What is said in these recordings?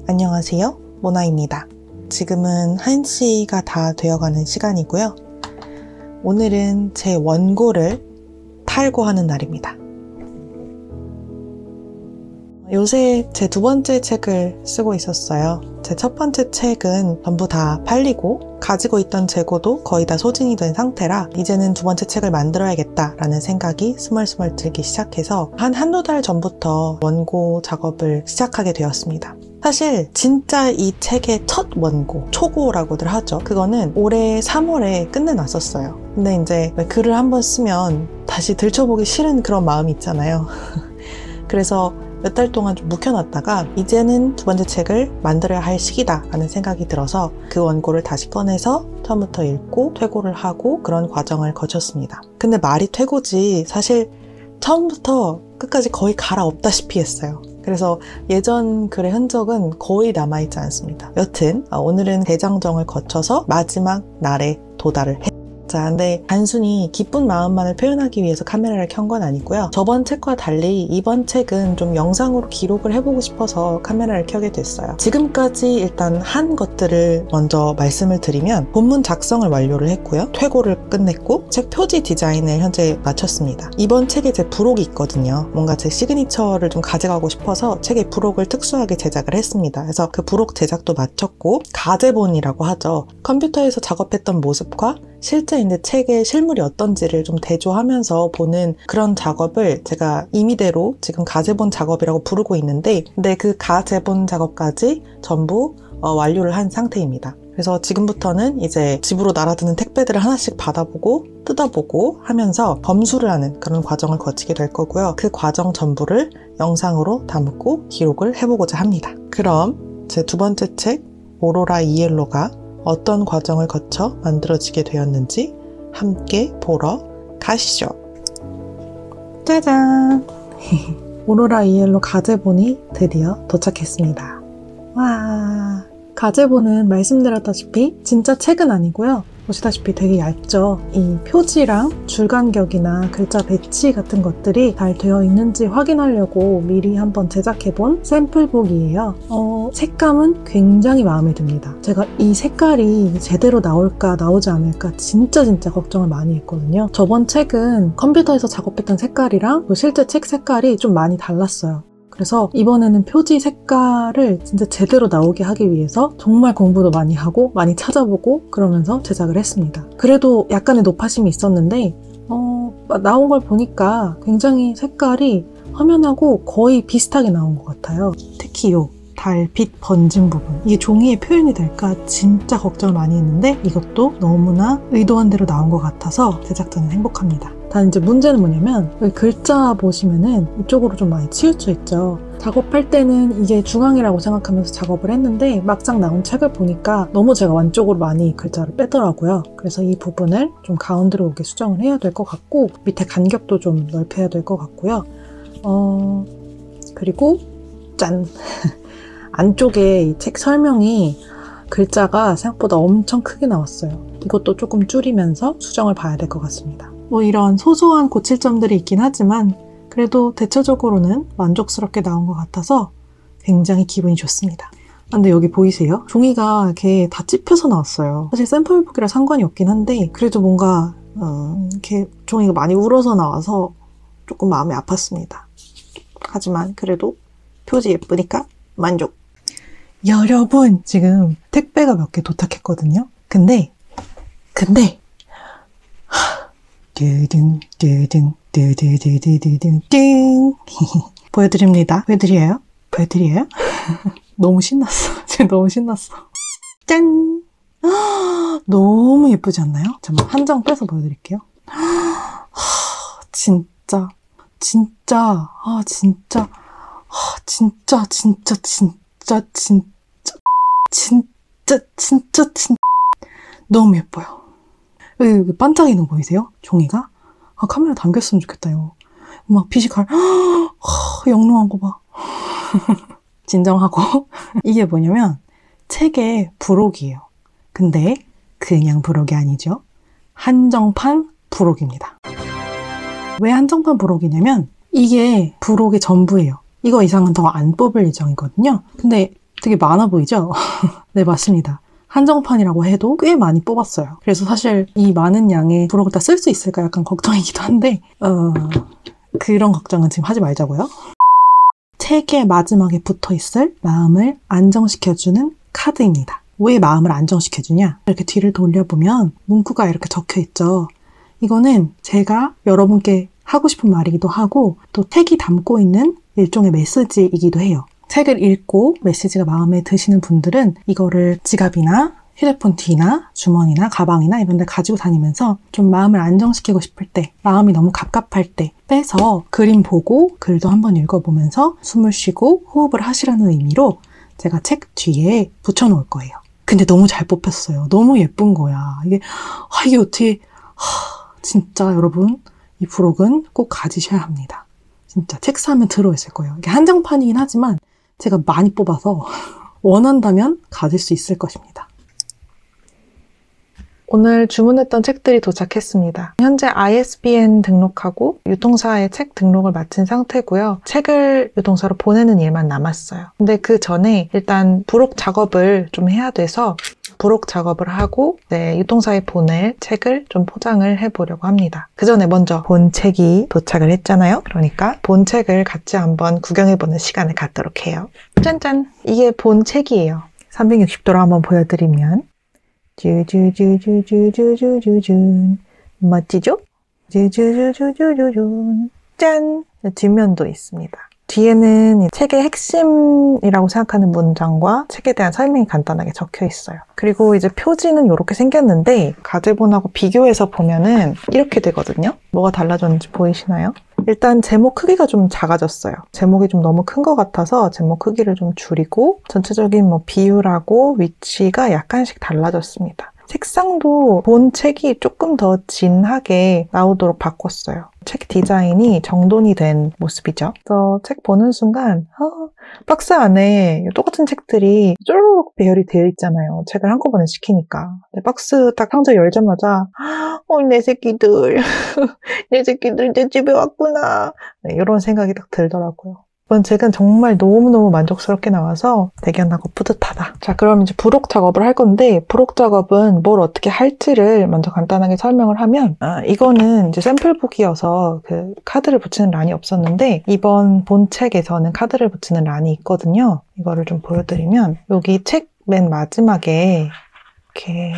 안녕하세요, 모나입니다. 지금은 1시가 다 되어가는 시간이고요. 오늘은 제 원고를 탈고하는 날입니다. 요새 제 두 번째 책을 쓰고 있었어요. 제 첫 번째 책은 전부 다 팔리고 가지고 있던 재고도 거의 다 소진이 된 상태라 이제는 두 번째 책을 만들어야겠다라는 생각이 스멀스멀 들기 시작해서 한두 달 전부터 원고 작업을 시작하게 되었습니다. 사실 진짜 이 책의 첫 원고, 초고라고들 하죠. 그거는 올해 3월에 끝내놨었어요. 근데 이제 글을 한번 쓰면 다시 들춰보기 싫은 그런 마음이 있잖아요. 그래서 몇 달 동안 좀 묵혀놨다가 이제는 두 번째 책을 만들어야 할 시기다 라는 생각이 들어서 그 원고를 다시 꺼내서 처음부터 읽고 퇴고를 하고 그런 과정을 거쳤습니다. 근데 말이 퇴고지 사실 처음부터 끝까지 거의 갈아엎다시피 했어요. 그래서 예전 글의 흔적은 거의 남아있지 않습니다. 여튼 오늘은 대장정을 거쳐서 마지막 날에 도달을 했습니다. 자, 근데 단순히 기쁜 마음만을 표현하기 위해서 카메라를 켠 건 아니고요. 저번 책과 달리 이번 책은 좀 영상으로 기록을 해보고 싶어서 카메라를 켜게 됐어요. 지금까지 일단 한 것들을 먼저 말씀을 드리면 본문 작성을 완료를 했고요. 퇴고를 끝냈고 책 표지 디자인을 현재 마쳤습니다. 이번 책에 제 부록이 있거든요. 뭔가 제 시그니처를 좀 가져가고 싶어서 책의 부록을 특수하게 제작을 했습니다. 그래서 그 부록 제작도 마쳤고 가제본이라고 하죠. 컴퓨터에서 작업했던 모습과 실제 이제 책의 실물이 어떤지를 좀 대조하면서 보는 그런 작업을 제가 임의대로 지금 가제본 작업이라고 부르고 있는데, 근데 그 가제본 작업까지 전부 완료를 한 상태입니다. 그래서 지금부터는 이제 집으로 날아드는 택배들을 하나씩 받아보고 뜯어보고 하면서 검수를 하는 그런 과정을 거치게 될 거고요. 그 과정 전부를 영상으로 담고 기록을 해보고자 합니다. 그럼 제 두 번째 책 오로라 이엘로가 어떤 과정을 거쳐 만들어지게 되었는지 함께 보러 가시죠. 짜잔! 오로라 이엘로 가제본이 드디어 도착했습니다. 와, 가제본은 말씀드렸다시피 진짜 책은 아니고요. 보시다시피 되게 얇죠. 이 표지랑 줄간격이나 글자 배치 같은 것들이 잘 되어 있는지 확인하려고 미리 한번 제작해본 샘플북이에요. 색감은 굉장히 마음에 듭니다. 제가 이 색깔이 제대로 나올까 나오지 않을까 진짜 걱정을 많이 했거든요. 저번 책은 컴퓨터에서 작업했던 색깔이랑 실제 책 색깔이 좀 많이 달랐어요. 그래서 이번에는 표지 색깔을 진짜 제대로 나오게 하기 위해서 정말 공부도 많이 하고 많이 찾아보고 그러면서 제작을 했습니다. 그래도 약간의 노파심이 있었는데 나온 걸 보니까 굉장히 색깔이 화면하고 거의 비슷하게 나온 것 같아요. 특히 요 달빛 번진 부분, 이게 종이에 표현이 될까 진짜 걱정을 많이 했는데 이것도 너무나 의도한 대로 나온 것 같아서 제작자는 행복합니다. 단 이제 문제는 뭐냐면 여기 글자 보시면은 이쪽으로 좀 많이 치우쳐 있죠. 작업할 때는 이게 중앙이라고 생각하면서 작업을 했는데 막상 나온 책을 보니까 너무 제가 완쪽으로 많이 글자를 빼더라고요. 그래서 이 부분을 좀 가운데로 오게 수정을 해야 될 것 같고 밑에 간격도 좀 넓혀야 될 것 같고요. 그리고 짠! 안쪽에 이 책 설명이 글자가 생각보다 엄청 크게 나왔어요. 이것도 조금 줄이면서 수정을 봐야 될 것 같습니다. 뭐 이런 소소한 고칠 점들이 있긴 하지만 그래도 대체적으로는 만족스럽게 나온 것 같아서 굉장히 기분이 좋습니다. 근데 여기 보이세요? 종이가 이렇게 다 찝혀서 나왔어요. 사실 샘플북이라 상관이 없긴 한데 그래도 뭔가 이렇게 종이가 많이 울어서 나와서 조금 마음이 아팠습니다. 하지만 그래도 표지 예쁘니까 만족! 여러분, 지금 택배가 몇 개 도착했거든요? 근데 뚜둥 보여드립니다. 보여드려요? 너무 신났어. 지금 너무 신났어. 짠! 너무 예쁘지 않나요? 잠깐만 한 장 빼서 보여드릴게요. 진짜 너무 예뻐요. 여기 반짝이는 거 보이세요? 종이가? 카메라 담겼으면 좋겠다, 이거. 막 빛이 영롱한 거 봐. 진정하고. 이게 뭐냐면 책의 부록이에요. 근데 그냥 부록이 아니죠. 한정판 부록입니다. 왜 한정판 부록이냐면 이게 부록의 전부예요. 이거 이상은 더 안 뽑을 예정이거든요. 근데 되게 많아 보이죠? 네, 맞습니다. 한정판이라고 해도 꽤 많이 뽑았어요. 그래서 사실 이 많은 양의 부록을 다 쓸 수 있을까 약간 걱정이기도 한데 그런 걱정은 지금 하지 말자고요. 책의 마지막에 붙어있을 마음을 안정시켜주는 카드입니다. 왜 마음을 안정시켜주냐? 이렇게 뒤를 돌려보면 문구가 이렇게 적혀있죠. 이거는 제가 여러분께 하고 싶은 말이기도 하고 또 책이 담고 있는 일종의 메시지이기도 해요. 책을 읽고 메시지가 마음에 드시는 분들은 이거를 지갑이나 휴대폰 뒤나 주머니나 가방이나 이런 데 가지고 다니면서 좀 마음을 안정시키고 싶을 때, 마음이 너무 갑갑할 때 빼서 그림 보고 글도 한번 읽어보면서 숨을 쉬고 호흡을 하시라는 의미로 제가 책 뒤에 붙여놓을 거예요. 근데 너무 잘 뽑혔어요. 너무 예쁜 거야. 이게 어떻게... 진짜 여러분, 이 부록은 꼭 가지셔야 합니다. 진짜 책 사면 들어있을 거예요. 이게 한정판이긴 하지만 제가 많이 뽑아서 원한다면 가질 수 있을 것입니다. 오늘 주문했던 책들이 도착했습니다. 현재 ISBN 등록하고 유통사에 책 등록을 마친 상태고요. 책을 유통사로 보내는 일만 남았어요. 근데 그 전에 일단 부록 작업을 좀 해야 돼서 부록 작업을 하고 유통사에 보낼 책을 좀 포장을 해보려고 합니다. 그 전에 먼저 본 책이 도착을 했잖아요. 그러니까 본 책을 같이 한번 구경해보는 시간을 갖도록 해요. 짠짠! 이게 본 책이에요. 360도로 한번 보여드리면 쭈쭈쭈쭈쭈쭈쭈쭈 멋지죠? 쭈쭈쭈쭈쭈쭈 짠! 뒷면도 있습니다. 뒤에는 책의 핵심이라고 생각하는 문장과 책에 대한 설명이 간단하게 적혀 있어요. 그리고 이제 표지는 이렇게 생겼는데 가제본하고 비교해서 보면은 이렇게 되거든요. 뭐가 달라졌는지 보이시나요? 일단 제목 크기가 좀 작아졌어요. 제목이 좀 너무 큰 것 같아서 제목 크기를 좀 줄이고 전체적인 비율하고 위치가 약간씩 달라졌습니다. 색상도 본 책이 조금 더 진하게 나오도록 바꿨어요. 책 디자인이 정돈이 된 모습이죠. 그래서 책 보는 순간 박스 안에 똑같은 책들이 쪼르륵 배열이 되어 있잖아요. 책을 한꺼번에 시키니까. 근데 박스 딱 상자 열자마자 내 새끼들 내 새끼들 내 집에 왔구나 이런 생각이 딱 들더라고요. 이번 책은 정말 너무너무 만족스럽게 나와서 대견하고 뿌듯하다. 자, 그럼 이제 부록 작업을 할 건데 부록 작업은 뭘 어떻게 할지를 먼저 간단하게 설명을 하면 이거는 이제 샘플북이어서 그 카드를 붙이는 란이 없었는데 이번 본 책에서는 카드를 붙이는 란이 있거든요. 이거를 좀 보여드리면 여기 책 맨 마지막에 이렇게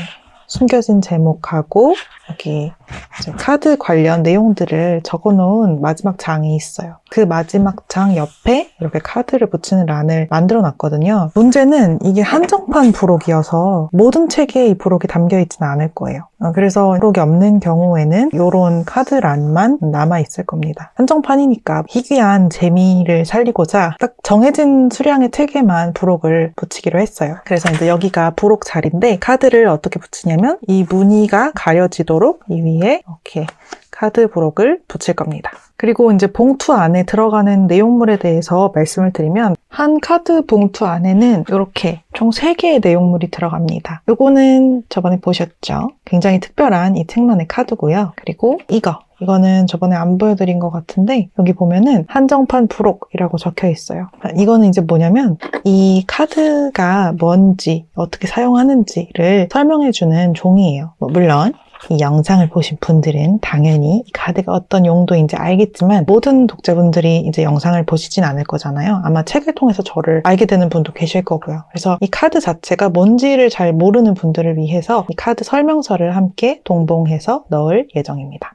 숨겨진 제목하고 여기 이제 카드 관련 내용들을 적어놓은 마지막 장이 있어요. 그 마지막 장 옆에 이렇게 카드를 붙이는 란을 만들어 놨거든요. 문제는 이게 한정판 부록이어서 모든 책에 이 부록이 담겨 있지는 않을 거예요. 그래서 부록이 없는 경우에는 이런 카드란만 남아있을 겁니다. 한정판이니까 희귀한 재미를 살리고자 딱 정해진 수량의 책에만 부록을 붙이기로 했어요. 그래서 이제 여기가 부록 자리인데 카드를 어떻게 붙이냐면 이 무늬가 가려지도록 이 위에 이렇게 카드 부록을 붙일 겁니다. 그리고 이제 봉투 안에 들어가는 내용물에 대해서 말씀을 드리면 한 카드 봉투 안에는 이렇게 총 3개의 내용물이 들어갑니다. 요거는 저번에 보셨죠? 굉장히 특별한 이 책만의 카드고요. 그리고 이거는 저번에 안 보여드린 것 같은데 여기 보면은 한정판 부록이라고 적혀 있어요. 이거는 이제 뭐냐면 이 카드가 뭔지 어떻게 사용하는지를 설명해주는 종이에요. 물론 이 영상을 보신 분들은 당연히 이 카드가 어떤 용도인지 알겠지만 모든 독자분들이 이제 영상을 보시진 않을 거잖아요. 아마 책을 통해서 저를 알게 되는 분도 계실 거고요. 그래서 이 카드 자체가 뭔지를 잘 모르는 분들을 위해서 이 카드 설명서를 함께 동봉해서 넣을 예정입니다.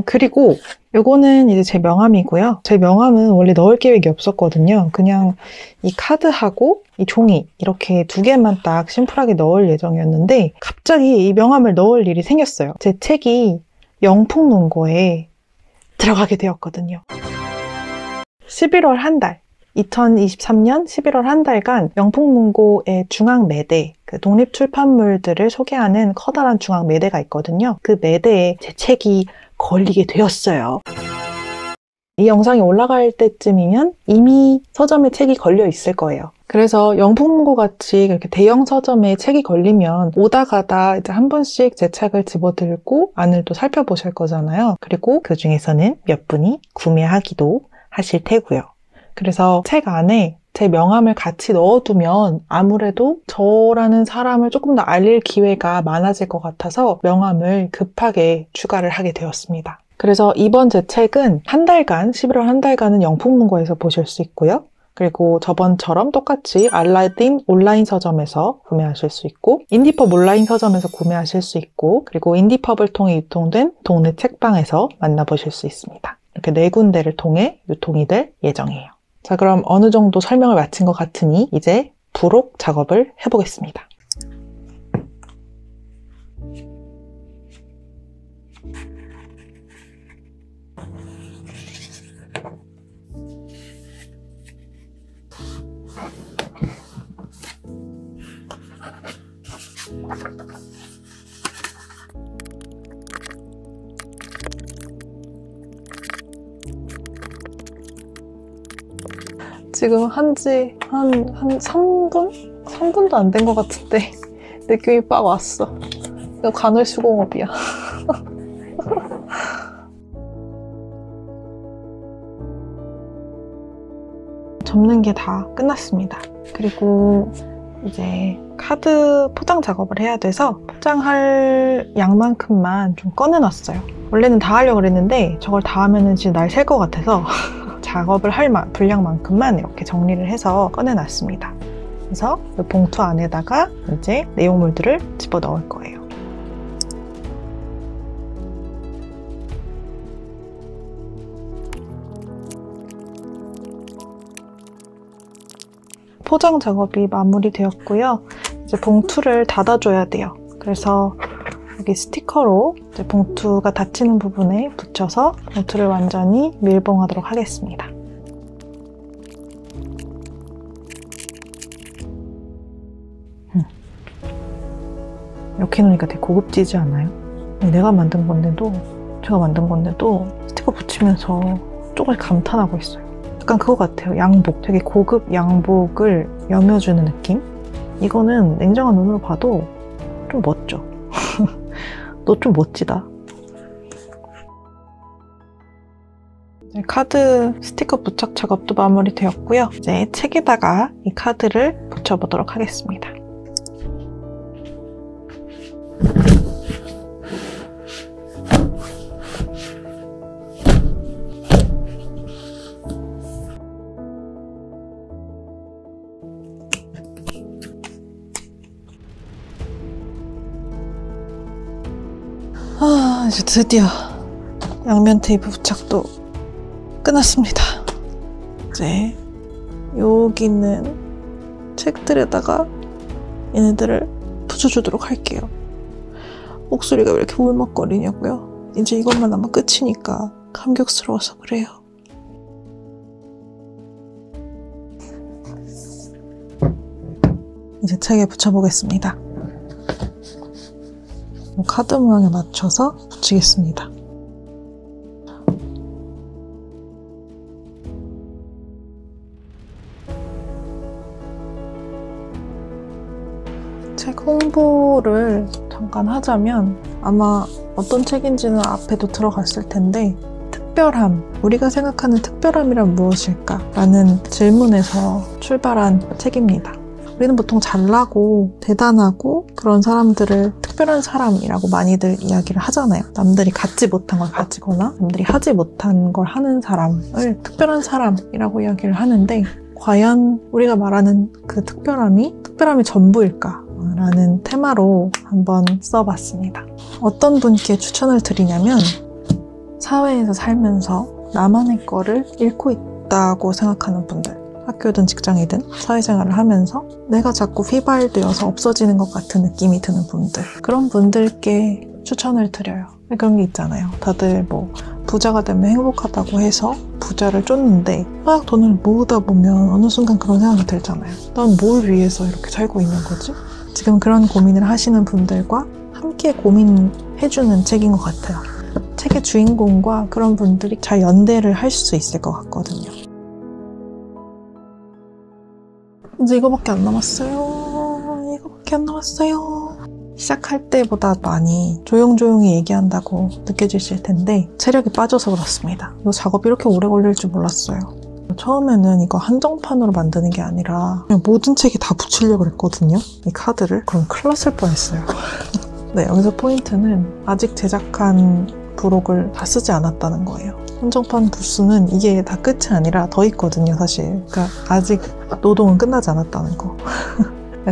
그리고 요거는 이제 제 명함이고요. 제 명함은 원래 넣을 계획이 없었거든요. 그냥 이 카드하고 이 종이 이렇게 2개만 딱 심플하게 넣을 예정이었는데 갑자기 이 명함을 넣을 일이 생겼어요. 제 책이 영풍문고에 들어가게 되었거든요. 11월 한 달, 2023년 11월 한 달간 영풍문고의 중앙 매대, 그 독립출판물들을 소개하는 커다란 중앙 매대가 있거든요. 그 매대에 제 책이 걸리게 되었어요. 이 영상이 올라갈 때쯤이면 이미 서점에 책이 걸려 있을 거예요. 그래서 영풍문고 같이 이렇게 대형 서점에 책이 걸리면 오다 가다 이제 한 번씩 제 책을 집어들고 안을 또 살펴보실 거잖아요. 그리고 그 중에서는 몇 분이 구매하기도 하실 테고요. 그래서 책 안에 제 명함을 같이 넣어두면 아무래도 저라는 사람을 조금 더 알릴 기회가 많아질 것 같아서 명함을 급하게 추가를 하게 되었습니다. 그래서 이번 제 책은 한 달간, 11월 한 달간은 영풍문고에서 보실 수 있고요. 그리고 저번처럼 똑같이 알라딘 온라인 서점에서 구매하실 수 있고, 인디펍 온라인 서점에서 구매하실 수 있고, 그리고 인디펍을 통해 유통된 동네 책방에서 만나보실 수 있습니다. 이렇게 4군데를 통해 유통이 될 예정이에요. 자, 그럼 어느 정도 설명을 마친 것 같으니 이제 부록 작업을 해보겠습니다. 지금 한지 한 3분? 3분도 안 된 것 같은데 느낌이 빡 왔어. 이거 간헐수공업이야. 접는 게 다 끝났습니다. 그리고 이제 카드 포장 작업을 해야 돼서 포장할 양만큼만 좀 꺼내놨어요. 원래는 다 하려고 그랬는데 저걸 다 하면은 지금 날 셀 것 같아서 작업을 할 분량만큼만 이렇게 정리를 해서 꺼내놨습니다. 그래서 이 봉투 안에다가 이제 내용물들을 집어넣을 거예요. 포장 작업이 마무리되었고요. 이제 봉투를 닫아줘야 돼요. 그래서 여기 스티커로 이제 봉투가 닫히는 부분에 붙여서 봉투를 완전히 밀봉하도록 하겠습니다. 이렇게 놓으니까 되게 고급지지 않아요? 내가 만든 건데도, 제가 만든 건데도 스티커 붙이면서 조금씩 감탄하고 있어요. 약간 그거 같아요. 양복. 되게 고급 양복을 여며주는 느낌? 이거는 냉정한 눈으로 봐도 좀 멋져. 너 좀 멋지다. 이제 카드 스티커 부착 작업도 마무리되었고요. 이제 책에다가 이 카드를 붙여보도록 하겠습니다. 이제 드디어 양면 테이프 부착도 끝났습니다. 이제 여기 있는 책들에다가 얘네들을 붙여주도록 할게요. 목소리가 왜 이렇게 울먹거리냐고요? 이제 이것만 하면 끝이니까 감격스러워서 그래요. 이제 책에 붙여보겠습니다. 카드 모양에 맞춰서 붙이겠습니다. 책 홍보를 잠깐 하자면 아마 어떤 책인지는 앞에도 들어갔을 텐데 특별함, 우리가 생각하는 특별함이란 무엇일까? 라는 질문에서 출발한 책입니다. 우리는 보통 잘나고 대단하고 그런 사람들을 특별한 사람이라고 많이들 이야기를 하잖아요. 남들이 갖지 못한 걸 가지거나 남들이 하지 못한 걸 하는 사람을 특별한 사람이라고 이야기를 하는데 과연 우리가 말하는 그 특별함이 전부일까? 라는 테마로 한번 써봤습니다. 어떤 분께 추천을 드리냐면 사회에서 살면서 나만의 거를 잃고 있다고 생각하는 분들, 학교든 직장이든 사회생활을 하면서 내가 자꾸 휘발되어서 없어지는 것 같은 느낌이 드는 분들, 그런 분들께 추천을 드려요. 그런 게 있잖아요. 다들 뭐 부자가 되면 행복하다고 해서 부자를 쫓는데 막 돈을 모으다 보면 어느 순간 그런 생각이 들잖아요. 난 뭘 위해서 이렇게 살고 있는 거지? 지금 그런 고민을 하시는 분들과 함께 고민해주는 책인 것 같아요. 책의 주인공과 그런 분들이 잘 연대를 할 수 있을 것 같거든요. 이제 이거밖에 안 남았어요. 시작할 때보다 많이 조용조용히 얘기한다고 느껴지실 텐데 체력이 빠져서 그렇습니다. 이 작업이 이렇게 오래 걸릴 줄 몰랐어요. 처음에는 이거 한정판으로 만드는 게 아니라 그냥 모든 책에 다 붙이려고 했거든요. 이 카드를. 그럼 큰일 났을 뻔했어요. 네, 여기서 포인트는 아직 제작한 부록을 다 쓰지 않았다는 거예요. 한정판 부수는 이게 다 끝이 아니라 더 있거든요, 사실. 그러니까 아직 노동은 끝나지 않았다는 거.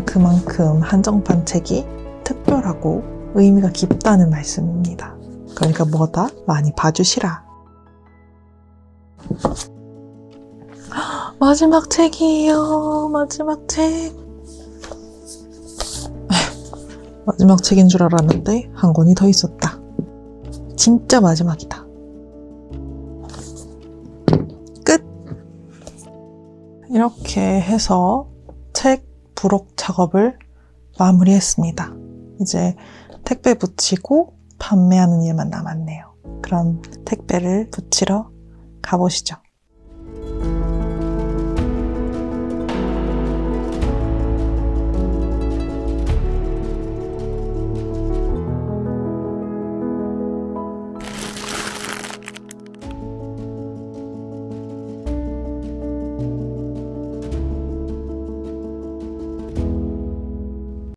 그만큼 한정판 책이 특별하고 의미가 깊다는 말씀입니다. 그러니까 뭐다? 많이 봐주시라. 마지막 책이에요. 마지막 책. 마지막 책인 줄 알았는데 한 권이 더 있었다. 진짜 마지막이다. 끝! 이렇게 해서 책 부록 작업을 마무리했습니다. 이제 택배 붙이고 판매하는 일만 남았네요. 그럼 택배를 붙이러 가보시죠.